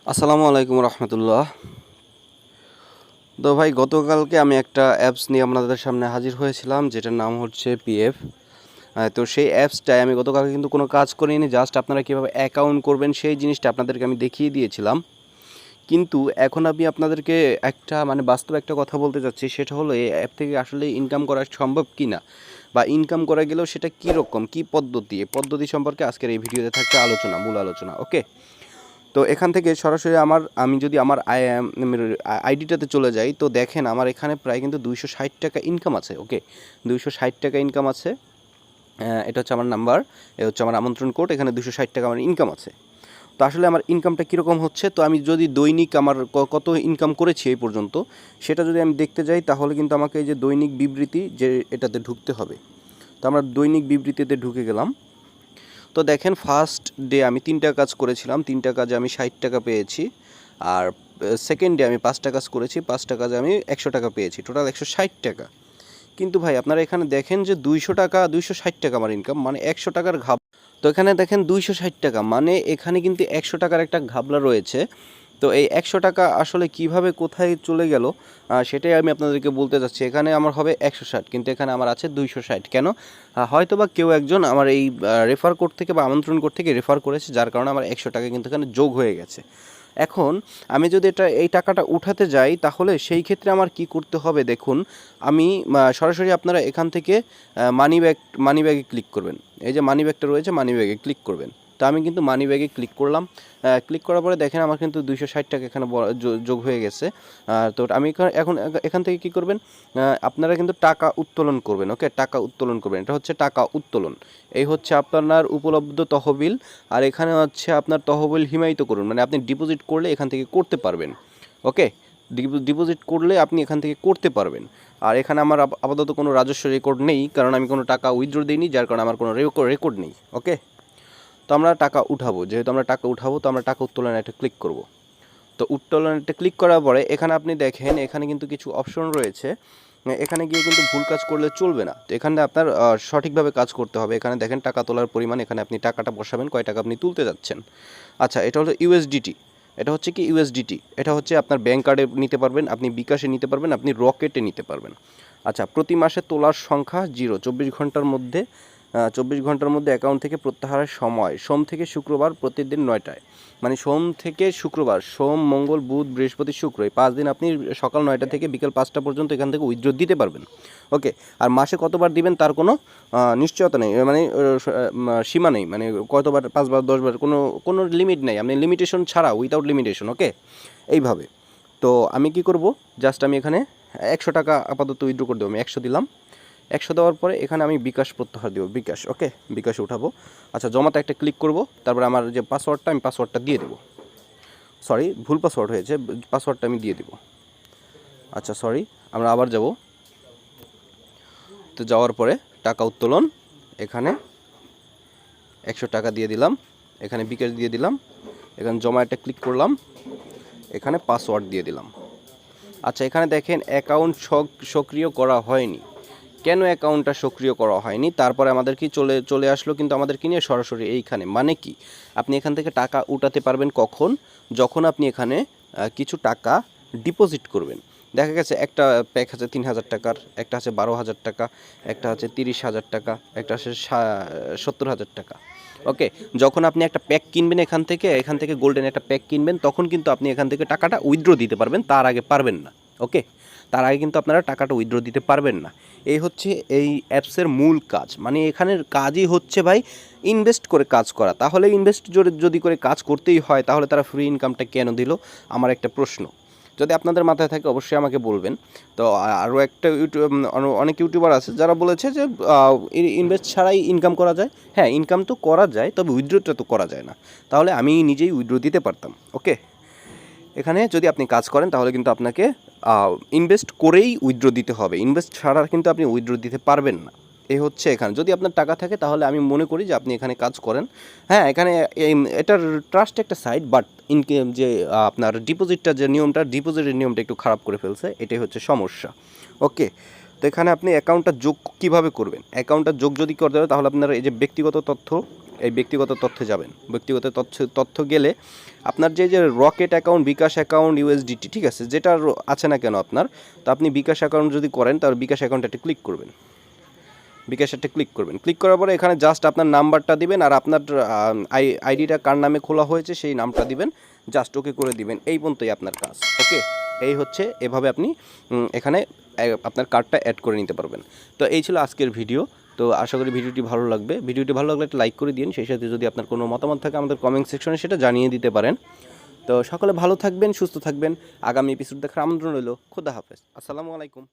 আসসালামু আলাইকুম রহমতুল্লাহ। তো ভাই, গতকালকে আমি একটা অ্যাপস নিয়ে আপনাদের সামনে হাজির হয়েছিলাম, যেটার নাম হচ্ছে পিএফ। তো সেই অ্যাপসটায় আমি গতকালকে কিন্তু কোনো কাজ করিনি, জাস্ট আপনারা কীভাবে অ্যাকাউন্ট করবেন সেই জিনিসটা আপনাদেরকে আমি দেখিয়ে দিয়েছিলাম। কিন্তু এখন আমি আপনাদেরকে একটা বাস্তব একটা কথা বলতে চাচ্ছি, সেটা হলো এই অ্যাপ থেকে আসলে ইনকাম করা সম্ভব কি না, বা ইনকাম করা গেলেও সেটা কীরকম কী পদ্ধতি, এই পদ্ধতি সম্পর্কে আজকের এই ভিডিওতে থাকছে মূল আলোচনা। ওকে, তো এখান থেকে সরাসরি আমি যদি আমার আইডিটাতে চলে যাই, তো দেখেন আমার এখানে প্রায় কিন্তু 260 টাকা ইনকাম আছে। ওকে, 260 টাকা ইনকাম আছে। এটা হচ্ছে আমার নাম্বার, এটা হচ্ছে আমার আমন্ত্রণ কোড। এখানে 260 টাকা আমার ইনকাম আছে। তো আসলে আমার ইনকামটা কীরকম হচ্ছে, তো আমি যদি দৈনিক আমার কত ইনকাম করেছি এই পর্যন্ত সেটা যদি আমি দেখতে যাই, তাহলে কিন্তু আমাকে এই যে দৈনিক বিবৃতি যে এটাতে ঢুকতে হবে। তো আমরা দৈনিক বিবৃতিতে ঢুকে গেলাম। তো দেখেন, ফার্স্ট ডে আমি 3টা কাজ করেছিলাম, 3টা কাজে আমি 60 টাকা পেয়েছি। আর সেকেন্ড ডে আমি 5টা কাজ করেছি, 5টা কাজে আমি 100 টাকা পেয়েছি, টোটাল 160 টাকা। কিন্তু ভাই আপনারা এখানে দেখেন যে 200 টাকা, 260 টাকা আমার ইনকাম, মানে 100 টাকার ঘাব। তো এখানে দেখেন 260 টাকা, মানে এখানে কিন্তু 100 টাকার একটা ঘাবলা রয়েছে। তো এই 100 টাকা আসলে কিভাবে কোথায় চলে গেল সেটাই আমি আপনাদেরকে বলতে চাচ্ছি। এখানে আমার হবে 160, কিন্তু এখানে আমার আছে 260। কেন? হয়তো বা কেউ একজন আমার এই রেফার কোড থেকে বা আমন্ত্রণ কোড থেকে রেফার করেছে, যার কারণে আমার 100 টাকা কিন্তু এখানে যোগ হয়ে গেছে। এখন আমি যদি এই টাকাটা উঠাতে যাই, তাহলে সেই ক্ষেত্রে আমার কি করতে হবে দেখুন। আমি সরাসরি আপনারা এখান থেকে মানি ব্যাগে ক্লিক করবেন। এই যে মানি ব্যাগটা রয়েছে, মানি ব্যাগে ক্লিক করবেন। তো আমি কিন্তু মানি ব্যাগে ক্লিক করলাম। ক্লিক করার পরে দেখেন আমার কিন্তু 260 টাকা এখানে যোগ হয়ে গেছে। তো আমি এখন এখান থেকে কি করবেন, আপনারা কিন্তু টাকা উত্তোলন করবেন। ওকে, টাকা উত্তোলন করবেন। এটা হচ্ছে টাকা উত্তোলন। এই হচ্ছে আপনার উপলব্ধ তহবিল। আর এখানে হচ্ছে আপনার তহবিল হিমায়িত করুন, মানে আপনি ডিপোজিট করলে এখান থেকে করতে পারবেন। ওকে, ডিপোজিট করলে আপনি এখান থেকে করতে পারবেন। আর এখানে আমার আপাতত কোনো রাজস্ব রেকর্ড নেই, কারণ আমি কোনো টাকা উইথড্র দিইনি, যার কারণে আমার কোনো রেকর্ড নেই। ওকে, তো আমরা টাকা উঠাবো, যেহেতু আমরা টাকা উঠাবো, তো আমরা টাকা উত্তোলনে একটা ক্লিক করব। তো উত্তোলনে একটা ক্লিক করার পরে এখানে আপনি দেখেন, এখানে কিন্তু কিছু অপশন রয়েছে। এখানে গিয়ে কিন্তু ভুল কাজ করলে চলবে না। তো এখানে আপনার সঠিকভাবে কাজ করতে হবে। এখানে দেখেন টাকা তোলার পরিমাণ, এখানে আপনি টাকাটা বসাবেন, কয় টাকা আপনি তুলতে যাচ্ছেন। আচ্ছা, এটা হলো ইউএসডিটি। এটা হচ্ছে কি ইউএসডিটি, এটা হচ্ছে আপনার ব্যাংক কার্ডে নিতে পারবেন, আপনি বিকাশে নিতে পারবেন, আপনি রকেটে নিতে পারবেন। আচ্ছা, প্রতি মাসে তোলার সংখ্যা 0, 24 ঘন্টার মধ্যে অ্যাকাউন্ট থেকে প্রত্যাহারের সময় সোম থেকে শুক্রবার প্রতিদিন 9টায়। মানে সোম থেকে শুক্রবার, সোম, মঙ্গল, বুধ, বৃহস্পতি, শুক্র, এই 5 দিন আপনি সকাল 9টা থেকে বিকেল 5টা পর্যন্ত এখান থেকে উইথড্র দিতে পারবেন। ওকে, আর মাসে কতবার দিবেন তার কোনো নিশ্চয়তা নেই, মানে সীমা নেই, মানে কতবার, 5বার, 10বার, কোনো লিমিট নেই। আপনি লিমিটেশন ছাড়া, উইদাউট লিমিটেশন। ওকে, এইভাবে। তো আমি কি করব, জাস্ট আমি এখানে 100 টাকা আপাতত উইথড্র করে দেবো। আমি 100 দিলাম। 100 দেওয়ার পরে এখানে আমি বিকাশ প্রত্যাহার দেবো, বিকাশ। ওকে, বিকাশে উঠাবো। আচ্ছা, জমাতে একটা ক্লিক করব। তারপরে আমার যে পাসওয়ার্ডটা, আমি পাসওয়ার্ডটা দিয়ে দেবো। সরি, ভুল পাসওয়ার্ড হয়েছে, পাসওয়ার্ডটা আমি দিয়ে দেবো। আচ্ছা সরি, আমরা আবার যাব। তো যাওয়ার পরে টাকা উত্তোলন, এখানে 100 টাকা দিয়ে দিলাম, এখানে বিকাশ দিয়ে দিলাম, এখানে জমা একটা ক্লিক করলাম, এখানে পাসওয়ার্ড দিয়ে দিলাম। আচ্ছা, এখানে দেখেন অ্যাকাউন্ট সক্রিয় করা হয়নি। কেন অ্যাকাউন্টটা সক্রিয় করা হয়নি? তারপরে আমাদের কি চলে আসলো কিন্তু আমাদের কি নিয়ে, সরাসরি এইখানে। মানে কি, আপনি এখান থেকে টাকা উঠাতে পারবেন কখন? যখন আপনি এখানে কিছু টাকা ডিপোজিট করবেন। দেখা গেছে একটা প্যাক আছে 3,000 টাকার, একটা আছে 12,000 টাকা, একটা আছে 30,000 টাকা, একটা আছে 70,000 টাকা। ওকে, যখন আপনি একটা প্যাক কিনবেন এখান থেকে গোল্ডেন একটা প্যাক কিনবেন, তখন কিন্তু আপনি এখান থেকে টাকাটা উইথড্র দিতে পারবেন, তার আগে পারবেন না। ওকে, তার আগে কিন্তু আপনারা টাকাটা উইথড্র দিতে পারবেন না। এই হচ্ছে এই অ্যাপসের মূল কাজ। মানে এখানের কাজই হচ্ছে ভাই ইনভেস্ট করে কাজ করা। তাহলে ইনভেস্ট যদি করে কাজ করতেই হয়, তাহলে তারা ফ্রি ইনকামটা কেন দিল, আমার একটা প্রশ্ন। যদি আপনাদের মাথায় থাকে অবশ্যই আমাকে বলবেন। তো আরও একটা অনেক ইউটিউবার আছে যারা বলেছে যে ইনভেস্ট ছাড়াই ইনকাম করা যায়। হ্যাঁ, ইনকাম তো করা যায়, তবে উইথড্রটা তো করা যায় না। তাহলে আমি নিজেই উইথড্র দিতে পারতাম। ওকে, এখানে যদি আপনি কাজ করেন তাহলে কিন্তু আপনাকে ইনভেস্ট করেই উইথড্র দিতে হবে। ইনভেস্ট ছাড়া কিন্তু আপনি উইথড্র দিতে পারবেন না। এই হচ্ছে এখানে, যদি আপনার টাকা থাকে তাহলে আমি মনে করি যে আপনি এখানে কাজ করেন। হ্যাঁ, এখানে এটার ট্রাস্ট একটা সাইট, বাট যে আপনার ডিপোজিটের নিয়মটা একটু খারাপ করে ফেলছে, এটাই হচ্ছে সমস্যা। ওকে, তো এখানে আপনি অ্যাকাউন্টটা যোগ কীভাবে করবেন, অ্যাকাউন্টটা যোগ যদি করতে হবে তাহলে আপনারা এই যে ব্যক্তিগত তথ্য, এই ব্যক্তিগত তথ্যে যাবেন। ব্যক্তিগত তথ্য গেলে আপনার যে রকেট অ্যাকাউন্ট, বিকাশ অ্যাকাউন্ট, ইউএসডিটি, ঠিক আছে, যেটা আছে না কেন আপনার, তো আপনি বিকাশ অ্যাকাউন্ট যদি করেন তাহলে বিকাশ অ্যাকাউন্টে ক্লিক করবেন। বিকাশটা ক্লিক করবেন। ক্লিক করার পরে এখানে জাস্ট আপনার নাম্বারটা দিবেন আর আপনার আইডিটা কার নামে খোলা হয়েছে সেই নামটা দিবেন, জাস্ট ওকে করে দিবেন। এই পর্যন্তই আপনার কাজ। ওকে, এই হচ্ছে, এভাবে আপনি এখানে আপনার কার্ডটা অ্যাড করে নিতে পারবেন। তো এই ছিল আজকের ভিডিও। তো আশা করি ভিডিওটি ভালো লাগবে। ভিডিওটি ভালো লাগলে একটা লাইক করে দিন, সেই সাথে যদি আপনার কোনো মতামত থাকে আমাদের কমেন্ট সেকশনে সেটা জানিয়ে দিতে পারেন। তো সকলে ভালো থাকবেন, সুস্থ থাকবেন। আগামী এপিসোড দেখার আমন্ত্রণ রইল। খোদা হাফেজ, আসসালামু আলাইকুম।